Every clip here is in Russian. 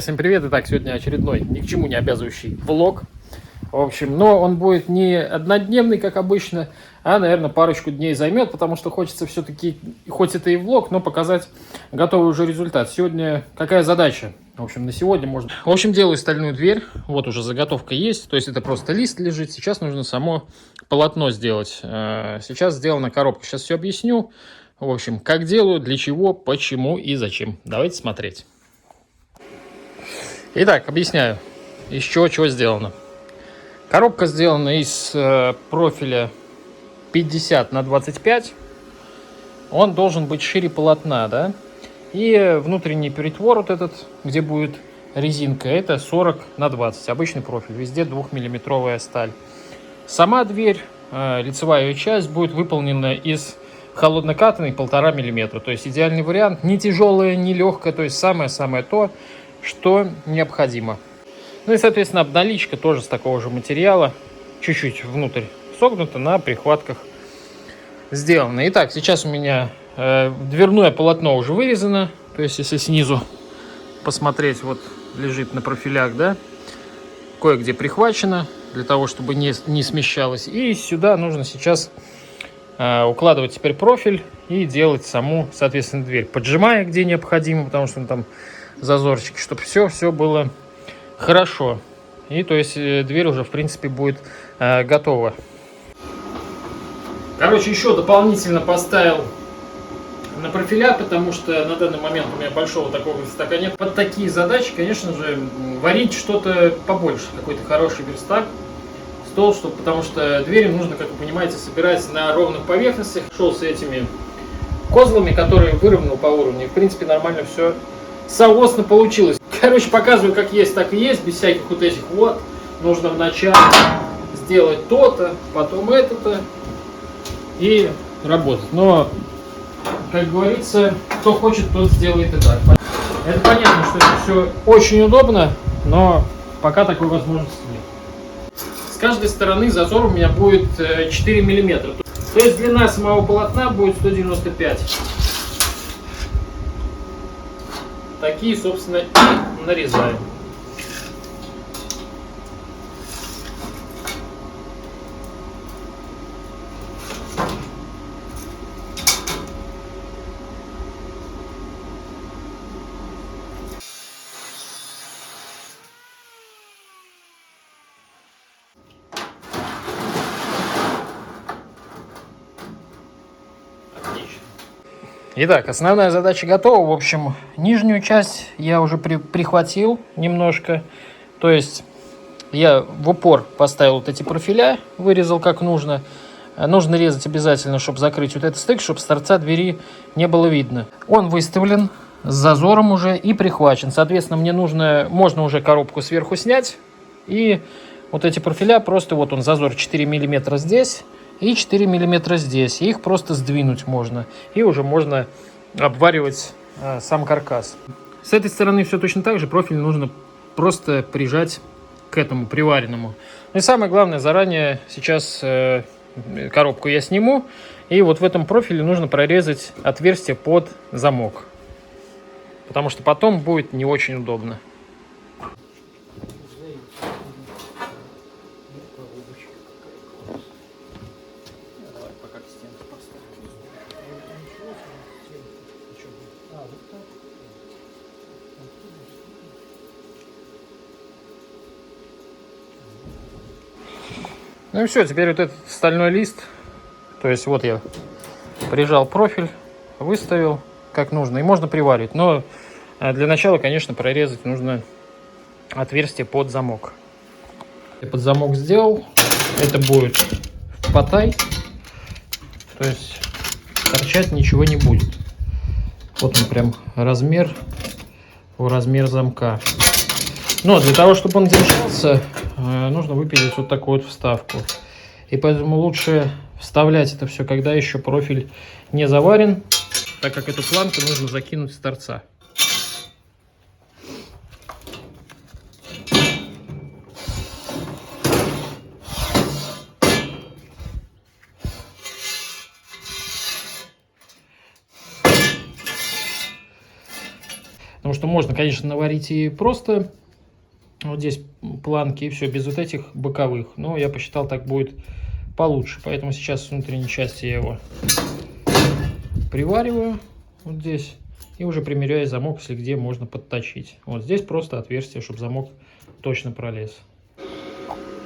Всем привет! Итак, сегодня очередной ни к чему не обязывающий влог. В общем, но он будет не однодневный, как обычно, а, наверное, парочку дней займет, потому что хочется все-таки, хоть это и влог, но показать готовый уже результат. Сегодня какая задача? В общем, на сегодня можно... В общем, делаю стальную дверь. Вот уже заготовка есть. То есть это просто лист лежит. Сейчас нужно само полотно сделать. Сейчас сделана коробка. Сейчас все объясню. В общем, как делаю, для чего, почему и зачем. Давайте смотреть. Итак, объясняю, из чего сделано. Коробка сделана из профиля 50 на 25. Он должен быть шире полотна, да? И внутренний перетвор вот этот, где будет резинка, это 40 на 20. Обычный профиль, везде 2-миллиметровая сталь. Сама дверь, лицевая ее часть, будет выполнена из холоднокатанной 1,5 мм. То есть идеальный вариант, не тяжелая, не легкая, то есть самое-самое то, что необходимо. Ну и, соответственно, обналичка тоже с такого же материала, чуть-чуть внутрь согнута, на прихватках сделано. Итак, сейчас у меня дверное полотно уже вырезано, то есть если снизу посмотреть, вот лежит на профилях, да, кое-где прихвачено, для того, чтобы не смещалось. И сюда нужно сейчас укладывать теперь профиль и делать саму, соответственно, дверь, поджимая где необходимо, потому что там зазорчики, чтобы все было хорошо. И то есть дверь уже, в принципе, будет готова. Короче, еще дополнительно поставил на профиля, потому что на данный момент у меня большого такого верстака нет. Под такие задачи, конечно же, варить что-то побольше, какой-то хороший верстак, стол, потому что двери нужно, как вы понимаете, собирать на ровных поверхностях. Шел с этими козлами, которые выровнял по уровню. И, в принципе, нормально все соосно получилось. Короче, показываю, как есть, так и есть, без всяких вот этих вот. Нужно вначале сделать то-то, потом это-то и работать. Но, как говорится, кто хочет, тот сделает и так. Это понятно, что это все очень удобно, но пока такой возможности нет. С каждой стороны зазор у меня будет 4 мм. То есть длина самого полотна будет 195. Такие, собственно, и нарезаем. Итак, основная задача готова. В общем, нижнюю часть я уже прихватил немножко. То есть я в упор поставил вот эти профиля, вырезал как нужно. Нужно резать обязательно, чтобы закрыть вот этот стык, чтобы с торца двери не было видно. Он выставлен с зазором уже и прихвачен. Соответственно, можно уже коробку сверху снять. И вот эти профиля просто, вот он зазор 4 мм здесь и 4 мм здесь. Их просто сдвинуть можно. И уже можно обваривать сам каркас. С этой стороны все точно так же. Профиль нужно просто прижать к этому приваренному. Ну и самое главное, заранее сейчас коробку я сниму. И вот в этом профиле нужно прорезать отверстие под замок. Потому что потом будет не очень удобно. Ну и все, теперь вот этот стальной лист, то есть вот я прижал профиль, выставил как нужно, и можно приварить. Но для начала, конечно, прорезать нужно отверстие под замок. Я под замок сделал, это будет в потай, то есть торчать ничего не будет. Вот он прям размер замка. Но для того, чтобы он держался, нужно выпилить вот такую вот вставку. И поэтому лучше вставлять это все, когда еще профиль не заварен, так как эту планку нужно закинуть с торца. Потому что можно, конечно, наварить и просто вот здесь планки, и все, без вот этих боковых. Но я посчитал, так будет получше. Поэтому сейчас с внутренней части я его привариваю вот здесь. И уже примеряю замок, если где можно подточить. Вот здесь просто отверстие, чтобы замок точно пролез.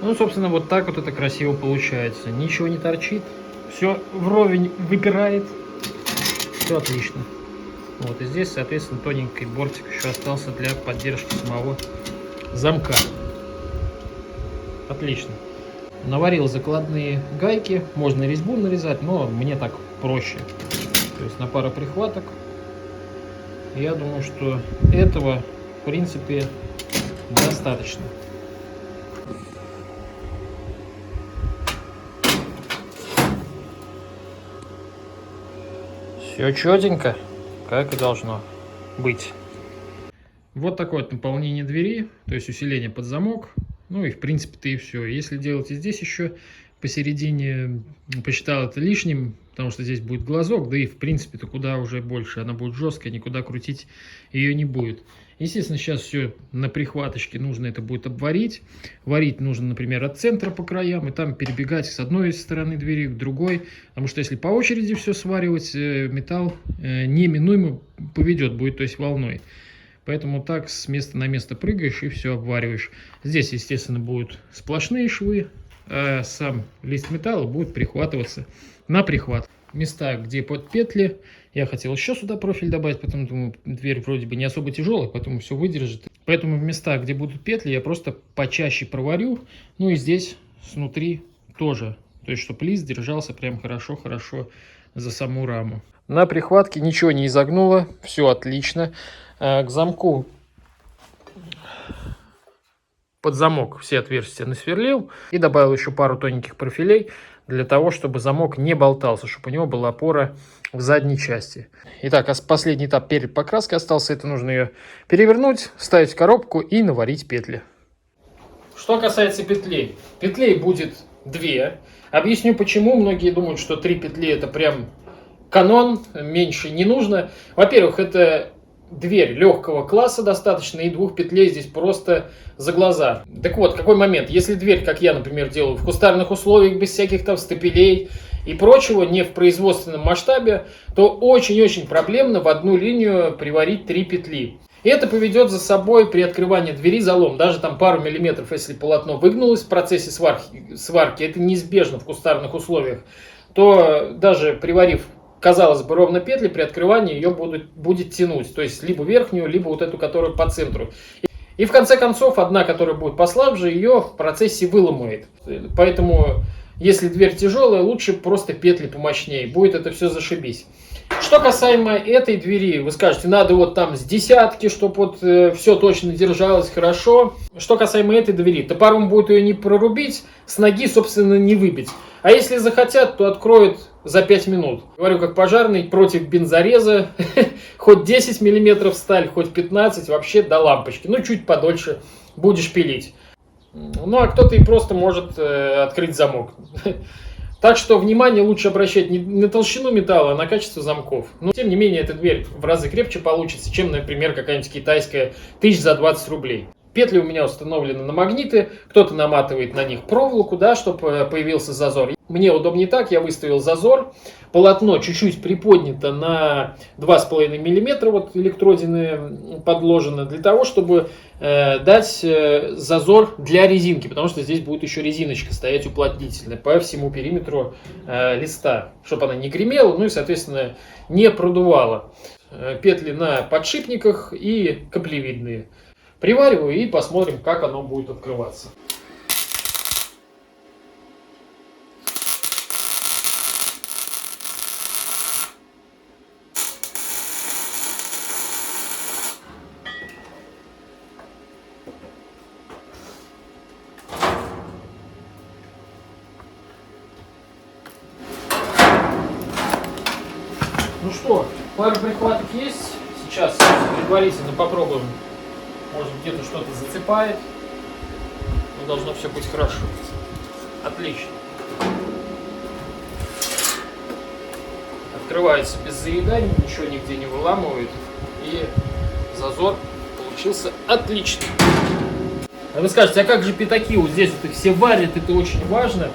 Ну, собственно, вот так вот это красиво получается. Ничего не торчит. Все вровень выпирает. Все отлично. Вот, и здесь, соответственно, тоненький бортик еще остался для поддержки самого замка. Отлично. Наварил закладные гайки. Можно резьбу нарезать, но мне так проще. То есть на пару прихваток. Я думаю, что этого, в принципе, достаточно. Все четенько, как и должно быть. Вот такое вот наполнение двери, то есть усиление под замок. Ну и в принципе-то и все. Если делать и здесь еще посередине, посчитал это лишним, потому что здесь будет глазок, да и в принципе-то куда уже больше. Она будет жесткая, никуда крутить ее не будет. Естественно, сейчас все на прихваточке нужно это будет обварить. Варить нужно, например, от центра по краям, и там перебегать с одной стороны двери к другой. Потому что если по очереди все сваривать, металл неминуемо поведет, будет, то есть волной. Поэтому так с места на место прыгаешь и все обвариваешь. Здесь, естественно, будут сплошные швы, а сам лист металла будет прихватываться на прихват. Места, где под петли, я хотел еще сюда профиль добавить, потом думаю, дверь вроде бы не особо тяжелая, поэтому все выдержит. Поэтому в местах, где будут петли, я просто почаще проварю. Ну и здесь снутри тоже. То есть, чтобы лист держался прям хорошо-хорошо за саму раму. На прихватке ничего не изогнуло, все отлично. К замку под замок все отверстия насверлил и добавил еще пару тоненьких профилей для того, чтобы замок не болтался, чтобы у него была опора в задней части. Итак, последний этап перед покраской остался. Это нужно ее перевернуть, вставить в коробку и наварить петли. Что касается петлей. Петлей будет 2. Объясню почему. Многие думают, что 3 петли это прям канон, меньше не нужно. Во-первых, это дверь легкого класса достаточно, и 2 петлей здесь просто за глаза. Так вот, какой момент? Если дверь, как я, например, делаю в кустарных условиях, без всяких там стапелей и прочего, не в производственном масштабе, то очень-очень проблемно в одну линию приварить 3 петли. И это поведет за собой при открывании двери залом. Даже там пару миллиметров, если полотно выгнулось в процессе сварки, это неизбежно в кустарных условиях, то даже приварив, казалось бы, ровно петли, при открывании ее будет тянуть. То есть либо верхнюю, либо вот эту, которую по центру. И в конце концов, одна, которая будет послабже, ее в процессе выломает. Поэтому, если дверь тяжелая, лучше просто петли помощнее. Будет это все зашибись. Что касаемо этой двери, вы скажете, надо вот там с десятки, чтобы вот все точно держалось хорошо. Что касаемо этой двери, топором будет ее не прорубить, с ноги, собственно, не выбить. А если захотят, то откроют за 5 минут. Говорю как пожарный, против бензореза. Хоть 10 мм сталь, хоть 15, вообще до лампочки. Ну, чуть подольше будешь пилить. Ну, а кто-то и просто может открыть замок. Так что внимание лучше обращать не на толщину металла, а на качество замков. Но, тем не менее, эта дверь в разы крепче получится, чем, например, какая-нибудь китайская 1000 за 20 рублей. Петли у меня установлены на магниты, кто-то наматывает на них проволоку, да, чтобы появился зазор. Мне удобнее так, я выставил зазор, полотно чуть-чуть приподнято на 2,5 мм, вот электродины подложены, для того, чтобы дать зазор для резинки, потому что здесь будет еще резиночка стоять уплотнительная по всему периметру листа, чтобы она не гремела, ну и, соответственно, не продувала. Петли на подшипниках и каплевидные. Привариваю и посмотрим, как оно будет открываться. Ну что, пару прихваток есть. Сейчас предварительно попробуем. Может, где-то что-то зацепает. Но должно все быть хорошо. Отлично. Открывается без заеданий, ничего нигде не выламывает. И зазор получился отличный. А вы скажете, а как же пятаки? Вот здесь вот их все варят, это очень важно.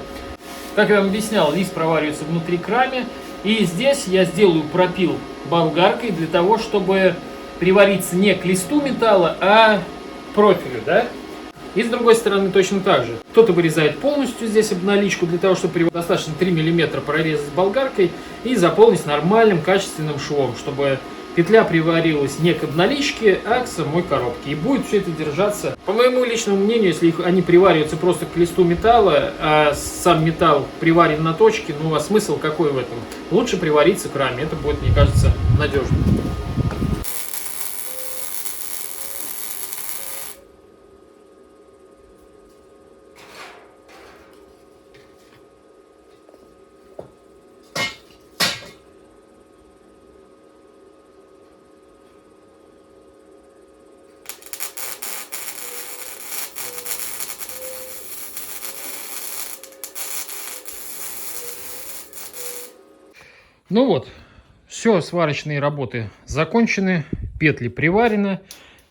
Как я вам объяснял, лист проваривается внутри к раме. И здесь я сделаю пропил болгаркой для того, чтобы привариться не к листу металла, а к профилю, да? И с другой стороны точно так же. Кто-то вырезает полностью здесь обналичку для того, чтобы достаточно 3 мм прорезать болгаркой и заполнить нормальным качественным швом, чтобы петля приварилась не к обналичке, а к самой коробке. И будет все это держаться, по моему личному мнению, если они привариваются просто к листу металла, а сам металл приварен на точке, ну а смысл какой в этом? Лучше привариться к раме, это будет, мне кажется, надежно. Ну вот, все, сварочные работы закончены, петли приварены,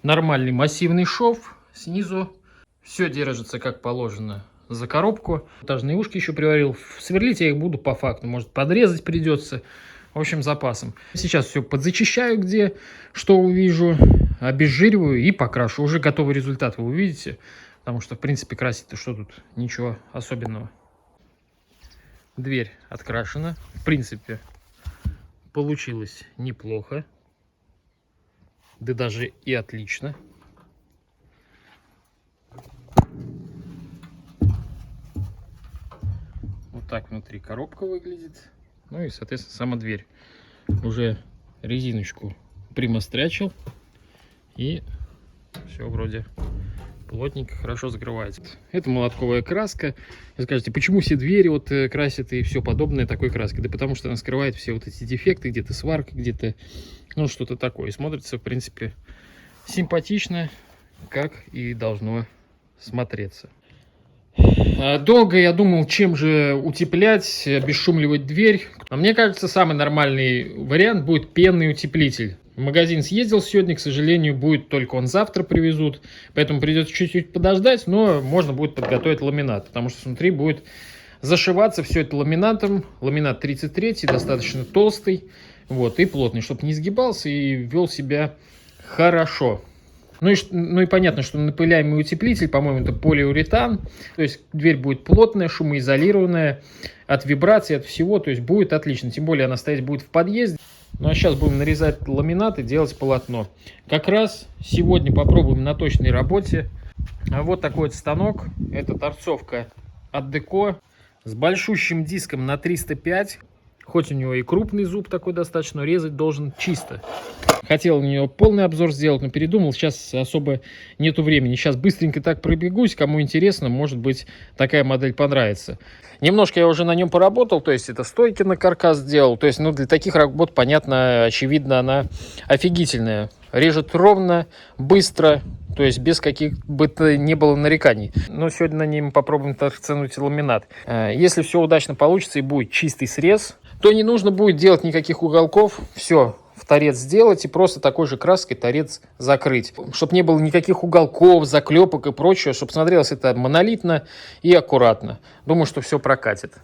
нормальный массивный шов снизу, все держится как положено за коробку. Монтажные ушки еще приварил, сверлить я их буду по факту, может подрезать придется, в общем запасом. Сейчас все подзачищаю, где что увижу, обезжириваю и покрашу. Уже готовый результат вы увидите, потому что в принципе красить-то что тут, ничего особенного. Дверь открашена, в принципе получилось неплохо, да даже и отлично. Вот так внутри коробка выглядит. Ну и, соответственно, сама дверь. Уже резиночку примострячил. И все вроде плотненько, хорошо закрывается. Это молотковая краска. Вы скажете, почему все двери вот красят и все подобное такой краской? Да потому что она скрывает все вот эти дефекты, где-то сварка, где-то, ну, что-то такое. И смотрится, в принципе, симпатично, как и должно смотреться. Долго я думал, чем же утеплять, обесшумливать дверь. А мне кажется, самый нормальный вариант будет пенный утеплитель. В магазин съездил сегодня, к сожалению, будет только он завтра привезут, поэтому придется чуть-чуть подождать, но можно будет подготовить ламинат, потому что внутри будет зашиваться все это ламинатом. Ламинат 33, достаточно толстый, вот, и плотный, чтобы не сгибался и вел себя хорошо. Ну и понятно, что напыляемый утеплитель, по-моему, это полиуретан, то есть дверь будет плотная, шумоизолированная от вибраций, от всего, то есть будет отлично, тем более она стоять будет в подъезде. Ну а сейчас будем нарезать ламинат и делать полотно. Как раз сегодня попробуем на точной работе. Вот такой вот станок, это торцовка от Деко с большущим диском на 305. Хоть у него и крупный зуб такой достаточно, но резать должен чисто. Хотел у него полный обзор сделать, но передумал. Сейчас особо нету времени. Сейчас быстренько так пробегусь. Кому интересно, может быть, такая модель понравится. Немножко я уже на нем поработал. То есть это стойки на каркас сделал. То есть, ну, для таких работ, понятно, очевидно, она офигительная. Режет ровно, быстро. То есть без каких бы то ни было нареканий. Но сегодня на ней мы попробуем торцануть ламинат. Если все удачно получится и будет чистый срез, то не нужно будет делать никаких уголков. Все, в торец сделать и просто такой же краской торец закрыть. Чтобы не было никаких уголков, заклепок и прочего. Чтобы смотрелось это монолитно и аккуратно. Думаю, что все прокатит.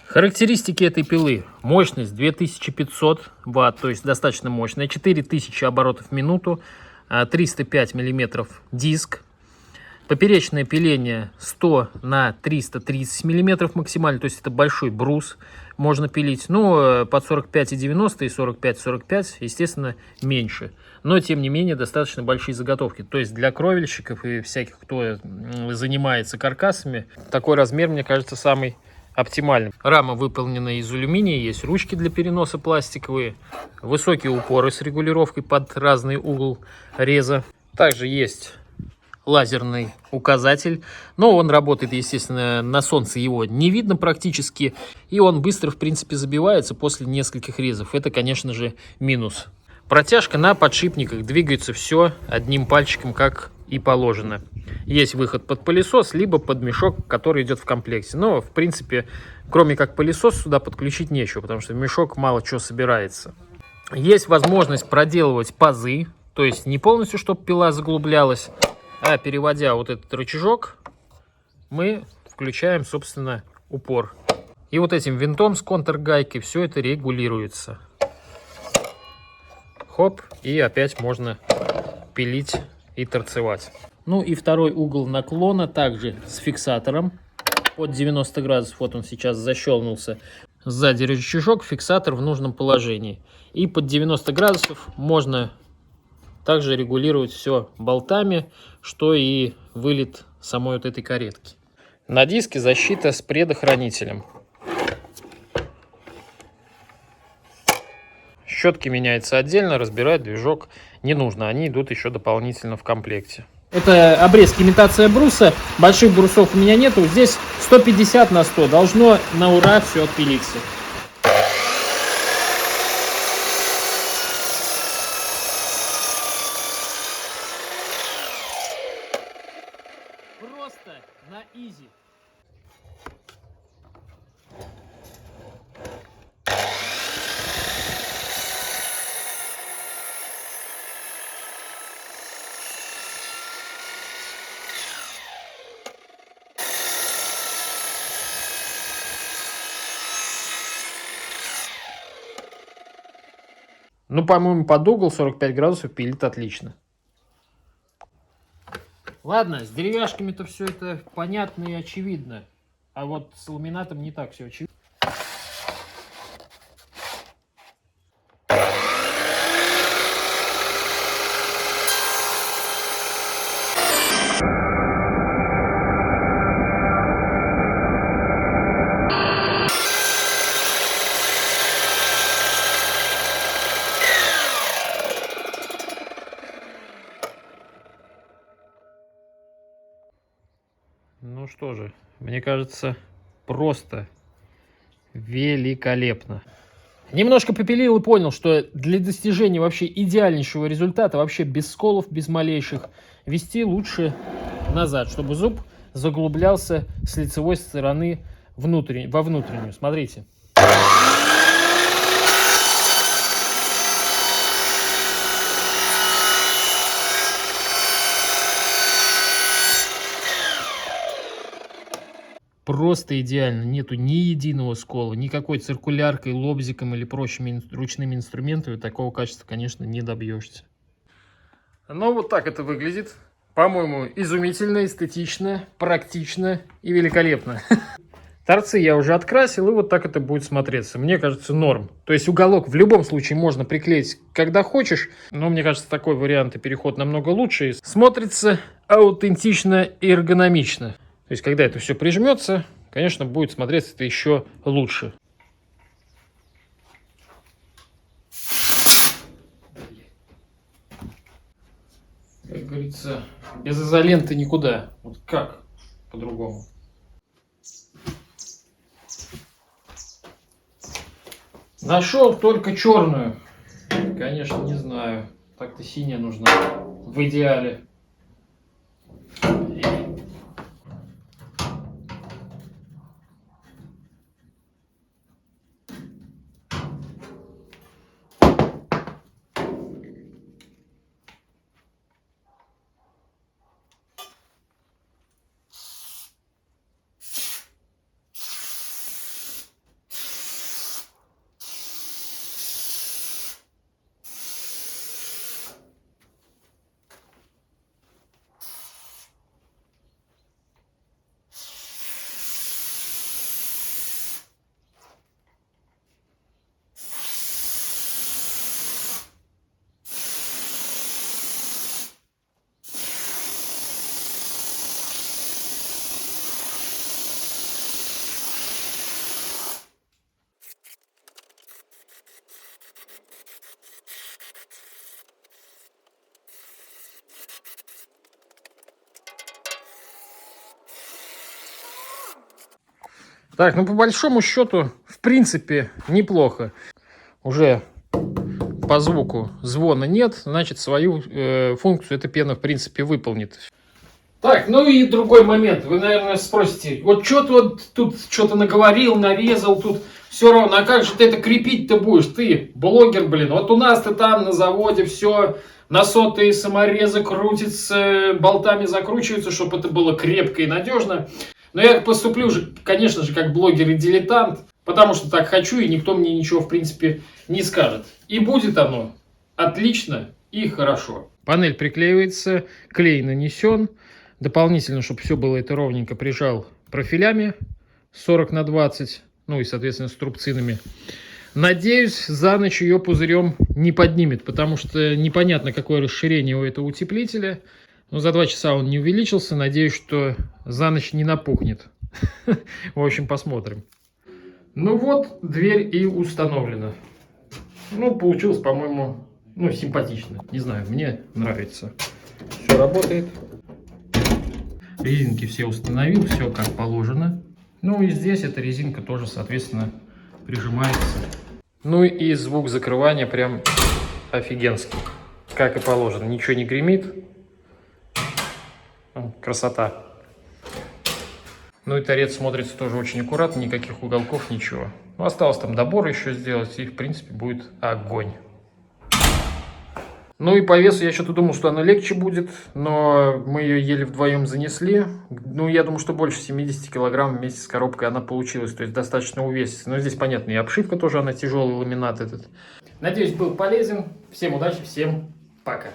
Характеристики этой пилы. Мощность 2500 Вт, то есть достаточно мощная. 4000 оборотов в минуту. 305 мм диск. Поперечное пиление 100 на 330 мм максимально, то есть это большой брус можно пилить. Ну, под 45,90 и 45-45, естественно, меньше. Но, тем не менее, достаточно большие заготовки. То есть для кровельщиков и всяких, кто занимается каркасами, такой размер, мне кажется, самый оптимальный. Рама выполнена из алюминия, есть ручки для переноса пластиковые, высокие упоры с регулировкой под разный угол реза. Также есть лазерный указатель, но он работает, естественно, на солнце его не видно практически, и он быстро, в принципе, забивается после нескольких резов. Это, конечно же, минус. Протяжка на подшипниках, двигается все одним пальчиком, как и положено. Есть выход под пылесос, либо под мешок, который идет в комплекте. Но, в принципе, кроме как пылесос, сюда подключить нечего, потому что в мешок мало чего собирается. Есть возможность проделывать пазы То есть не полностью, чтобы пила заглублялась, а переводя вот этот рычажок, мы включаем, собственно, упор. И вот этим винтом с контргайкой все это регулируется. Хоп, и опять можно пилить и торцевать. Ну и второй угол наклона также с фиксатором под 90 градусов. Вот он сейчас защелкнулся. Сзади рычажок, фиксатор в нужном положении. И под 90 градусов можно также регулировать все болтами, что и вылет самой вот этой каретки. На диске защита с предохранителем. Щетки меняются отдельно, разбирать движок не нужно. Они идут еще дополнительно в комплекте. Это обрезки, имитация бруса. Больших брусов у меня нету. Здесь 150 на 100. Должно на ура все отпилиться. Просто на изи. Ну, по-моему, под угол 45 градусов пилит отлично. Ладно, с деревяшками-то все это понятно и очевидно. А вот с ламинатом не так все очевидно. Ну что же, мне кажется, просто великолепно. Немножко попилил и понял, что для достижения вообще идеальнейшего результата, вообще без сколов, без малейших, вести лучше назад, чтобы зуб заглублялся с лицевой стороны во внутреннюю. Смотрите. Просто идеально, нету ни единого скола, никакой циркуляркой, лобзиком или прочими ручными инструментами такого качества, конечно, не добьешься. Но вот так это выглядит. По-моему, изумительно, эстетично, практично и великолепно. Торцы я уже открасил, и вот так это будет смотреться. Мне кажется, норм. То есть уголок в любом случае можно приклеить, когда хочешь. Но мне кажется, такой вариант и переход намного лучше. И смотрится аутентично и эргономично. То есть, когда это все прижмется, конечно, будет смотреться это еще лучше. Как говорится, без изоленты никуда. Вот как по-другому? Нашел только черную. Конечно, не знаю. Так-то синяя нужна. В идеале. Так, ну по большому счету, в принципе, неплохо. Уже по звуку звона нет, значит, свою функцию эта пена, в принципе, выполнит. Так, ну и другой момент. Вы, наверное, спросите, вот что ты вот тут что-то наговорил, нарезал, тут все равно, а как же ты это крепить-то будешь? Ты блогер, блин, вот у нас ты там на заводе все насоты, саморезы крутятся, болтами закручиваются, чтобы это было крепко и надежно. Но я поступлю уже, конечно же, как блогер и дилетант, потому что так хочу, и никто мне ничего, в принципе, не скажет. И будет оно отлично и хорошо. Панель приклеивается, клей нанесен. Дополнительно, чтобы все было это ровненько, прижал профилями 40×20, ну и, соответственно, с трубцинами. Надеюсь, за ночь ее пузырем не поднимет, потому что непонятно, какое расширение у этого утеплителя. Но за 2 часа он не увеличился. Надеюсь, что за ночь не напухнет. В общем, посмотрим. Ну вот, дверь и установлена. Ну, получилось, по-моему, симпатично. Не знаю, мне нравится. Все работает. Резинки все установил, все как положено. Ну и здесь эта резинка тоже, соответственно, прижимается. Ну и звук закрывания прям офигенский. Как и положено. Ничего не гремит. Красота. Ну и торец смотрится тоже очень аккуратно, никаких уголков, ничего. Ну, осталось там добор еще сделать, и в принципе будет огонь. Ну и по весу я что-то думал, что она легче будет, но мы ее еле вдвоем занесли. Ну, я думаю, что больше 70 килограмм вместе с коробкой она получилась, то есть достаточно увесистая. Но здесь, понятно, и обшивка тоже, она тяжелый, ламинат этот. Надеюсь, был полезен. Всем удачи, всем пока.